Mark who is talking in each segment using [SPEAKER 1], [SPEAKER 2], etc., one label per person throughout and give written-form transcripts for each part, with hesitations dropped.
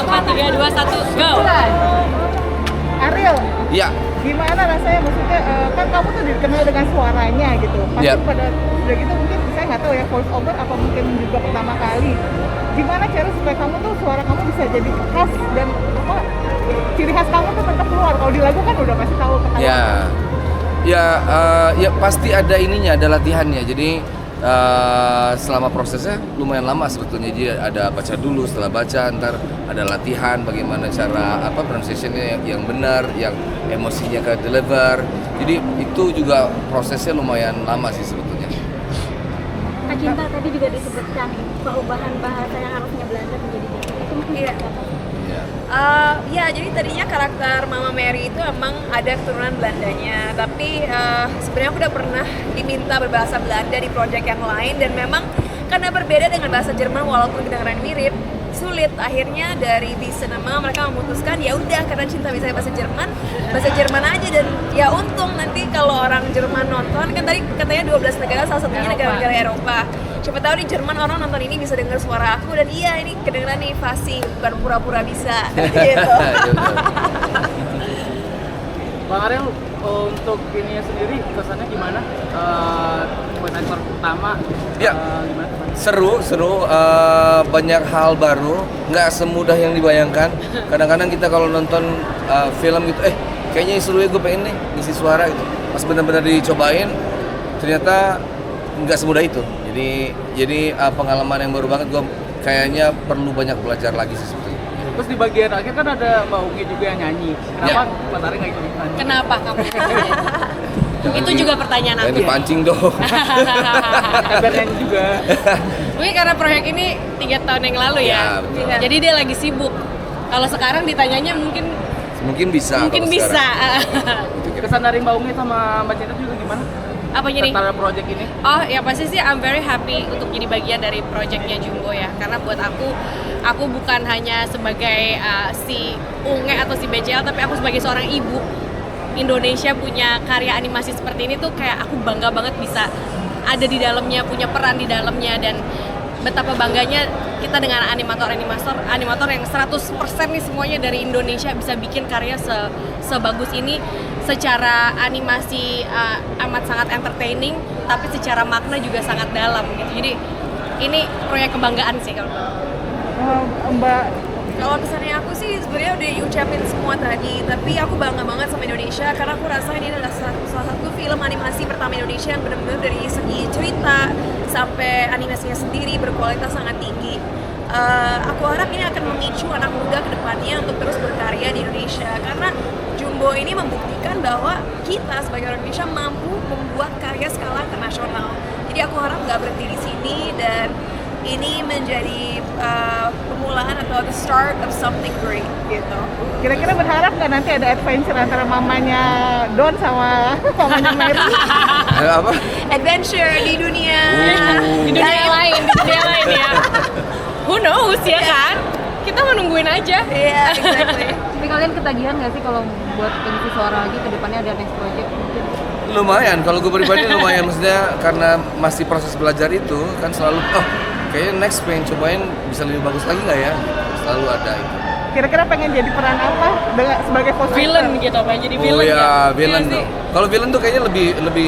[SPEAKER 1] 4, 3, 2, 1, go!
[SPEAKER 2] Ariel,
[SPEAKER 3] Iya.
[SPEAKER 2] gimana rasanya? Maksudnya kan kamu tuh dikenal dengan suaranya gitu. Pasti
[SPEAKER 3] Iya.
[SPEAKER 2] pada udah gitu mungkin saya nggak tahu ya voice over apa mungkin juga pertama kali. Gimana cara supaya kamu tuh suara kamu bisa jadi khas dan apa ciri khas kamu tuh tetap keluar. Kalau di lagu kan udah pasti tahu ketahuan.
[SPEAKER 3] Ya pasti ada ininya, ada latihannya. Jadi selama prosesnya lumayan lama sebetulnya. Jadi ada baca dulu, setelah baca ntar ada latihan bagaimana cara pronunciation-nya yang benar, yang emosinya ke deliver. Jadi itu juga prosesnya lumayan lama sih sebetulnya.
[SPEAKER 4] Kak Cinta tadi juga disebutkan perubahan bahasa yang harusnya Belanda menjadi Jawa. Itu mungkin
[SPEAKER 5] Iya.
[SPEAKER 4] apa?
[SPEAKER 5] Ya, jadi tadinya karakter Mama Mary itu emang ada keturunan Belandanya, tapi sebenarnya aku udah pernah diminta berbahasa Belanda di proyek yang lain dan memang karena berbeda dengan bahasa Jerman walaupun kedengaran mirip, sulit. Akhirnya dari di Cinema mereka memutuskan ya udah karena Cinta bisa bahasa Jerman aja dan ya untung nanti kalau orang Jerman nonton kan tadi katanya 12 negara salah satunya negara-negara Eropa. Siapa tahu di Jerman orang nonton ini bisa dengar suara aku dan iya ini kedengeran nih fasih bukan pura-pura bisa gitu.
[SPEAKER 6] Bang Ariel, untuk ini sendiri kesannya gimana? Voice actor pertama,
[SPEAKER 3] Ya.
[SPEAKER 6] gimana?
[SPEAKER 3] Seru, banyak hal baru, nggak semudah yang dibayangkan. Kadang-kadang kita kalau nonton film gitu, kayaknya seru ya, gue pengen nih ngisi suara gitu. Pas benar-benar dicobain, ternyata nggak semudah itu. Jadi pengalaman yang baru banget, gue kayaknya perlu banyak belajar lagi sih sebetulnya.
[SPEAKER 6] Terus di bagian akhir kan ada Mbak Ugi juga yang nyanyi. Kenapa Mas Ariel nggak ikut nyanyi?
[SPEAKER 1] Kenapa kamu? Itu juga pertanyaan
[SPEAKER 3] Yang
[SPEAKER 1] aku.
[SPEAKER 3] dipancing dong.
[SPEAKER 6] Biar nyanyi juga.
[SPEAKER 1] Mungkin karena proyek ini 3 tahun yang lalu ya.
[SPEAKER 3] Ya, betul.
[SPEAKER 1] Jadi dia lagi sibuk. Kalau sekarang ditanyanya mungkin
[SPEAKER 3] Bisa.
[SPEAKER 1] mungkin
[SPEAKER 3] kalau
[SPEAKER 1] bisa.
[SPEAKER 3] sekarang.
[SPEAKER 6] Kesan dari Mbak Ugi sama Mbak Cinta juga gimana?
[SPEAKER 1] Apa jadi?
[SPEAKER 6] Tentang project ini?
[SPEAKER 1] Oh ya pasti sih I'm very happy untuk jadi bagian dari proyeknya Jumbo ya. Karena buat aku bukan hanya sebagai si Unge atau si BCL, tapi aku sebagai seorang ibu. Indonesia punya karya animasi seperti ini tuh kayak aku bangga banget bisa ada di dalamnya, punya peran di dalamnya, dan betapa bangganya kita dengan animator yang 100% nih semuanya dari Indonesia bisa bikin karya sebagus ini. Secara animasi amat sangat entertaining, tapi secara makna juga sangat dalam gitu. Jadi ini proyek kebanggaan sih kalau
[SPEAKER 2] Mbak,
[SPEAKER 5] Kalau kesannya aku sih sebenarnya udah diucapin semua tadi, tapi aku bangga banget sama Indonesia karena aku rasa ini adalah salah satu film animasi pertama Indonesia yang benar-benar dari segi cerita sampai animasinya sendiri berkualitas sangat tinggi. Aku harap ini akan memicu anak muda ke depannya untuk terus berkarya di Indonesia karena Jumbo ini membuktikan bahwa kita sebagai orang Indonesia mampu membuat karya skala internasional. Jadi aku harap nggak berhenti di sini dan ini menjadi permulaan atau the start of something great gitu.
[SPEAKER 2] kira-kira berharap nggak nanti ada adventure antara mamanya Don sama mamanya Mary?
[SPEAKER 3] Ada apa?
[SPEAKER 5] Adventure di dunia.
[SPEAKER 1] di dunia lain ya. Who knows ya kan? Kita menungguin aja.
[SPEAKER 5] Iya, exactly.
[SPEAKER 4] Tapi kalian ketagihan nggak sih kalau buat pengisi suara lagi ke depannya ada next project mungkin?
[SPEAKER 3] Lumayan, kalau gue pribadi lumayan, maksudnya karena masih proses belajar itu kan selalu kayaknya next pengen cobain bisa lebih bagus lagi nggak ya, selalu ada itu.
[SPEAKER 2] Kira-kira pengen jadi peran apa sebagai voice
[SPEAKER 1] Villain
[SPEAKER 2] actor?
[SPEAKER 1] gitu, pengen jadi
[SPEAKER 3] Oh
[SPEAKER 1] villain
[SPEAKER 3] ya,
[SPEAKER 1] Iya
[SPEAKER 3] villain
[SPEAKER 1] sih?
[SPEAKER 3] dong. Kalau villain tuh kayaknya lebih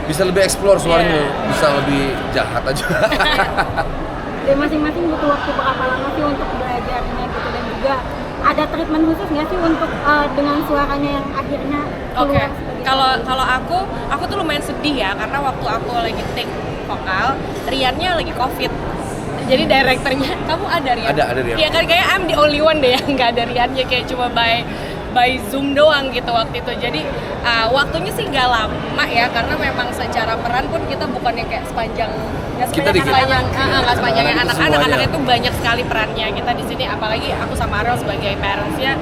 [SPEAKER 3] bisa lebih explore suaranya, bisa lebih jahat aja.
[SPEAKER 4] Dan masing-masing butuh waktu berapa lama sih untuk belajarnya gitu, dan juga ada treatment khusus nggak sih untuk dengan suaranya yang akhirnya
[SPEAKER 1] Oke,
[SPEAKER 4] keluar sebagai
[SPEAKER 1] kalau aku tuh lumayan sedih ya karena waktu aku lagi take vokal, Riannya lagi COVID. Jadi direkturnya, kamu ada Rian?
[SPEAKER 3] Ada Rian.
[SPEAKER 1] Iya kan, kayak I'm the only one deh yang nggak ada Riannya, kayak cuma by Zoom doang gitu waktu itu. Jadi waktunya sih nggak lama ya karena memang secara peran pun kita bukannya kayak sepanjang
[SPEAKER 3] Kita dikit.
[SPEAKER 1] nggak sepanjang yang
[SPEAKER 3] Anak-anak itu
[SPEAKER 1] anak-anak
[SPEAKER 3] semuanya.
[SPEAKER 1] itu banyak sekali perannya kita di sini, apalagi aku sama Ariel sebagai parentsnya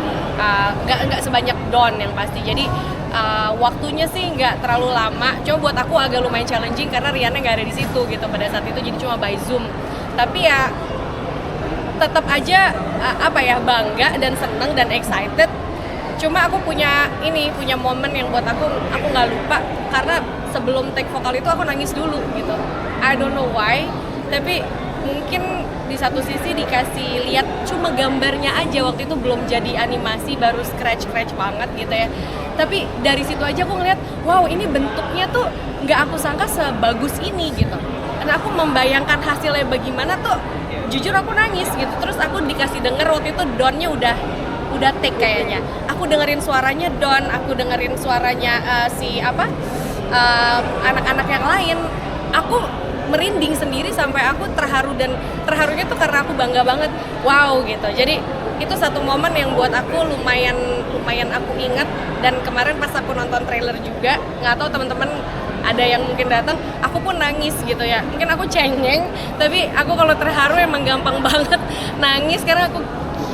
[SPEAKER 1] nggak sebanyak Don yang pasti. Jadi waktunya sih nggak terlalu lama. Coba buat aku agak lumayan challenging karena Riannya nggak ada di situ gitu pada saat itu, jadi cuma by Zoom. Tapi ya tetap aja bangga dan seneng dan excited. Cuma aku punya momen yang buat aku nggak lupa karena sebelum take vokal itu aku nangis dulu gitu. I don't know why, tapi mungkin di satu sisi dikasih lihat cuma gambarnya aja, waktu itu belum jadi animasi, baru scratch banget gitu ya. Tapi dari situ aja aku ngeliat, wow ini bentuknya tuh nggak aku sangka sebagus ini gitu. Dan aku membayangkan hasilnya bagaimana tuh, jujur aku nangis gitu. Terus aku dikasih denger waktu itu Donnya udah take kayaknya. Aku dengerin suaranya Don, aku dengerin suaranya anak-anak yang lain. Aku merinding sendiri sampai aku terharu, dan terharunya tuh karena aku bangga banget, wow gitu. Jadi itu satu momen yang buat aku lumayan aku ingat. Dan kemarin pas aku nonton trailer juga, nggak tahu teman-teman ada yang mungkin datang, aku pun nangis gitu ya. Mungkin aku cengeng, tapi aku kalau terharu emang gampang banget nangis karena aku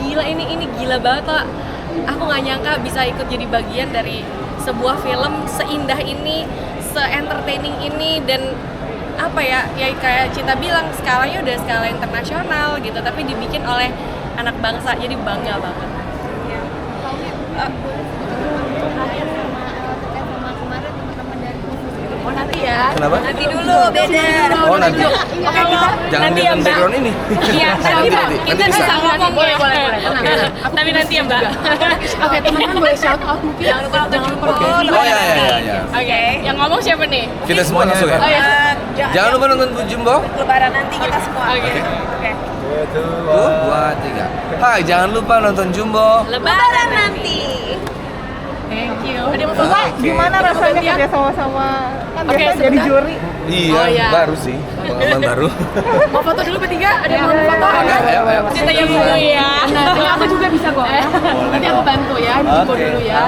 [SPEAKER 1] gila, ini gila banget lah. Aku nggak nyangka bisa ikut jadi bagian dari sebuah film seindah ini, se-entertaining ini, dan apa ya kayak Cinta bilang, skalanya udah skala internasional gitu, tapi dibikin oleh anak bangsa, jadi bangga banget.
[SPEAKER 5] Oh nanti ya.
[SPEAKER 3] Kenapa?
[SPEAKER 5] Nanti dulu, beda.
[SPEAKER 3] Oh nanti.
[SPEAKER 1] Oke, kita
[SPEAKER 3] Jangan
[SPEAKER 1] nanti
[SPEAKER 3] di
[SPEAKER 1] ya Mbak.
[SPEAKER 3] background ini.
[SPEAKER 1] Iya, nanti Mbak. Kita
[SPEAKER 3] bisa.
[SPEAKER 1] bisa ngomong ya.
[SPEAKER 6] Boleh.
[SPEAKER 1] Tapi nanti ya Mbak.
[SPEAKER 7] Oke, teman-teman boleh shout out mungkin. Jangan lupa
[SPEAKER 3] Oh ya.
[SPEAKER 1] Oke, yang ngomong siapa nih?
[SPEAKER 3] Kita semua langsung ya.
[SPEAKER 1] Oh ya.
[SPEAKER 3] Jangan lupa nonton Jumbo.
[SPEAKER 5] Lebaran nanti kita semua.
[SPEAKER 1] Oke.
[SPEAKER 3] Tuh, 2, 3. Hai, jangan lupa nonton Jumbo.
[SPEAKER 1] Lebaran nanti.
[SPEAKER 7] Thank you.
[SPEAKER 2] Gimana rasanya kerja sama-sama, kan biasa jadi juri?
[SPEAKER 3] Iya,
[SPEAKER 7] Oh, iya.
[SPEAKER 3] baru sih. Pengalaman baru.
[SPEAKER 7] Mau foto dulu bertiga? Ada yang mau foto?
[SPEAKER 3] Ayo.
[SPEAKER 1] Kita yang dulu ya.
[SPEAKER 7] Nah, aku juga bisa kok. Nanti aku bantu ya, Jumbo dulu ya.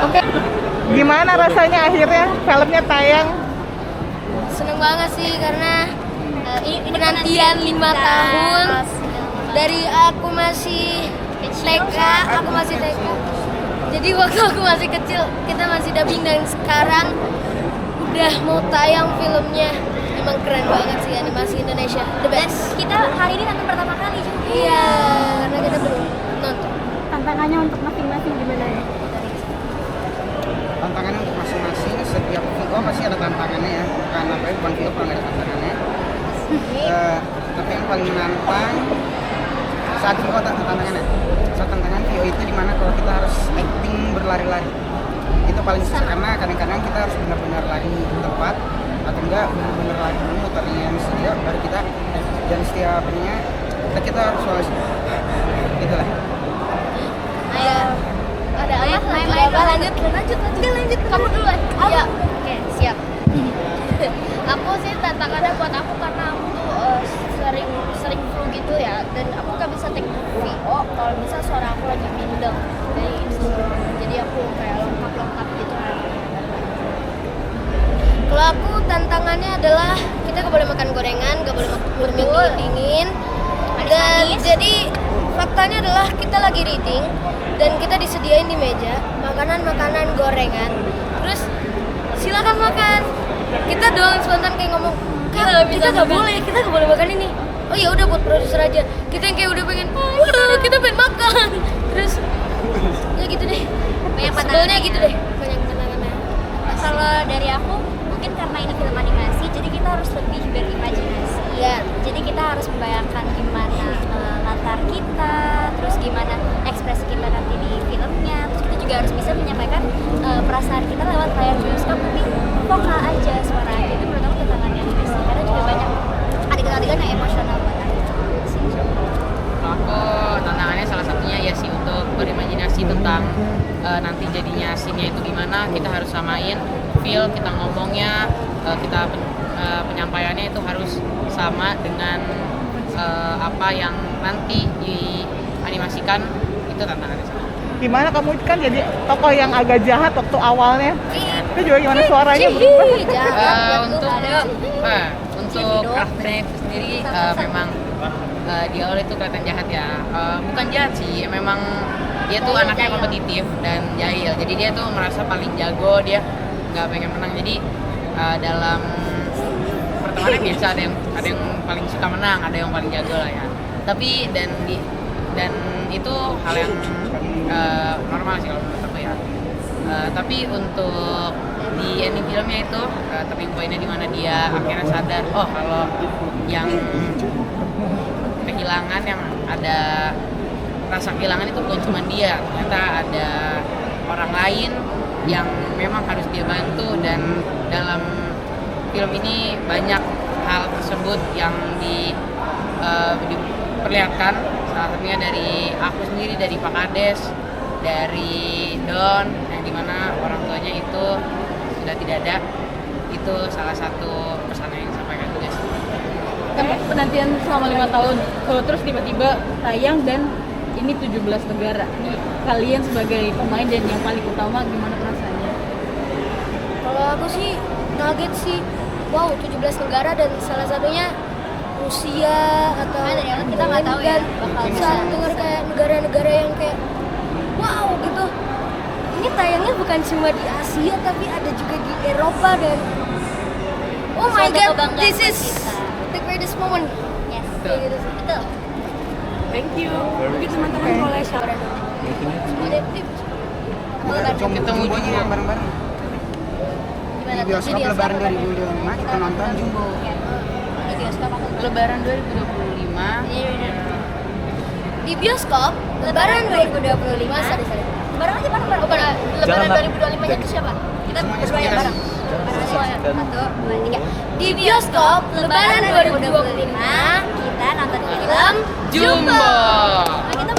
[SPEAKER 7] Oke.
[SPEAKER 2] Gimana rasanya akhirnya filmnya tayang?
[SPEAKER 8] Seneng banget sih karena penantian 5 tahun dari aku masih TK, jadi waktu aku masih kecil kita masih dubbing, dan sekarang udah mau tayang filmnya. Emang keren banget sih animasi Indonesia, the best.
[SPEAKER 4] Kita hari ini nonton pertama kali juga.
[SPEAKER 8] Iya, karena kita belum nonton.
[SPEAKER 4] Tantangannya untuk masing-masing gimana ya?
[SPEAKER 9] Tantangannya untuk masing-masing, setiap film pasti ada tantangannya ya, bukan film kalau nggak ada tantangannya. Tapi yang paling menantang saat itu tantangannya, saat tantangan video itu dimana kalau kita harus acting berlari-lari, itu paling susah karena kadang-kadang kita harus benar-benar lari di tempat atau enggak benar-benar lari dulu muternya di studio baru kita, dan setiap ininya kita harus solusi gitulah.
[SPEAKER 8] Ada ayah lanjut kamu duluan. Ya, oke, siap. Aku sih tantangannya buat aku karena aku tuh sering flu gitu ya, dan aku nggak bisa take VO kalau misal suara aku lagi bindeng dari instrumen, jadi aku kayak lengkap gitu. Kalau aku tantangannya adalah kita gak boleh makan gorengan, gak boleh makan dingin, dan jadi faktanya adalah kita lagi reading dan kita disediain di meja makanan gorengan, terus silakan makan. Kita doang spontan kayak ngomong, kita gak boleh makan ini. Oh ya udah, buat produser aja. Kita yang kayak udah pengen, kita pengen makan. Terus ya gitu deh.
[SPEAKER 4] Banyak
[SPEAKER 8] Sebelnya
[SPEAKER 4] tantangannya.
[SPEAKER 8] gitu deh. Banyak tantangannya.
[SPEAKER 4] Kalau dari aku, mungkin karena ini film animasi, jadi kita harus lebih berimajinasi.
[SPEAKER 8] Iya.
[SPEAKER 4] Jadi kita harus membayangkan gimana latar kita, terus gimana ekspresi kita nanti di filmnya. Terus kita juga harus bisa menyampaikan perasaan kita lewat layar bioskop, tapi vokal aja, suara aja. Itu menurut aku tantangannya sih, karena juga banyak adegan-adegan yang emosional buat aku.
[SPEAKER 10] Aku tantangannya salah satunya ya sih untuk berimajinasi tentang nanti jadinya scene-nya itu gimana. Kita harus samain feel kita ngomongnya, kita penyampaiannya itu harus sama dengan apa yang nanti dianimasikan. Itu tantangannya sih.
[SPEAKER 2] Gimana kamu kan jadi tokoh yang agak jahat waktu awalnya? Itu juga gimana suaranya berubah?
[SPEAKER 10] Untuk karakternya itu sendiri memang di awal itu kelihatan jahat ya. Bukan jahat sih, memang dia tuh anaknya kompetitif dan jahil. Jadi dia tuh merasa paling jago, dia nggak pengen menang. Jadi dalam pertemuannya biasa ada yang paling suka menang, ada yang paling jago lah ya. Tapi dan itu hal yang normal sih kalau menurut aku ya. Tapi untuk di ending filmnya itu turning pointnya di mana dia akhirnya sadar, oh kalau yang kehilangan, yang ada rasa kehilangan itu bukan cuma dia, ternyata ada orang lain yang memang harus dia bantu. Dan dalam film ini banyak hal tersebut yang diperlihatkan, salah satunya dari aku sendiri, dari Pak Kades, dari Don, yang dimana orang tuanya itu sudah tidak ada. Itu salah satu pesan yang disampaikan juga sih.
[SPEAKER 7] Kan penantian selama 5 tahun, terus tiba-tiba tayang dan ini 17 negara. Nih, kalian sebagai pemain dan yang paling utama, gimana perasaannya?
[SPEAKER 8] Kalau aku sih kaget sih, wow 17 negara dan salah satunya Rusia atau
[SPEAKER 4] kita nggak tahu ya bakal
[SPEAKER 8] saat dengar kayak negara-negara yang kayak wow gitu. Ini tayangnya bukan cuma di Asia tapi ada juga di Eropa dan oh my
[SPEAKER 4] Suatu
[SPEAKER 8] god,
[SPEAKER 4] kebanggaan
[SPEAKER 8] this
[SPEAKER 4] buat
[SPEAKER 8] is
[SPEAKER 4] kita.
[SPEAKER 8] the greatest moment.
[SPEAKER 4] Yes.
[SPEAKER 8] Kayak gitu sih.
[SPEAKER 4] Betul.
[SPEAKER 7] Thank you. Mungkin teman-teman boleh share.
[SPEAKER 10] Ketemu
[SPEAKER 9] Jumbo
[SPEAKER 10] juga.
[SPEAKER 9] bareng-bareng.
[SPEAKER 4] Gimana
[SPEAKER 9] Di
[SPEAKER 4] tuh?
[SPEAKER 9] bioskop Lebaran 2025 kita nonton Jumbo.
[SPEAKER 4] Di bioskop apa?
[SPEAKER 10] Lebaran 2025.
[SPEAKER 8] Di bioskop Lebaran 2025 sorry.
[SPEAKER 4] Bareng aja bareng.
[SPEAKER 8] Oh, bareng.
[SPEAKER 4] Lebaran 2025 nya itu siapa? Kita
[SPEAKER 9] Semuanya
[SPEAKER 4] berdua ya bareng.
[SPEAKER 8] Bareng
[SPEAKER 4] Semua ya. 1, 2, 3.
[SPEAKER 8] Di bioskop Lebaran 2025
[SPEAKER 4] kita nonton film
[SPEAKER 10] Jumbo.
[SPEAKER 4] Nah, kita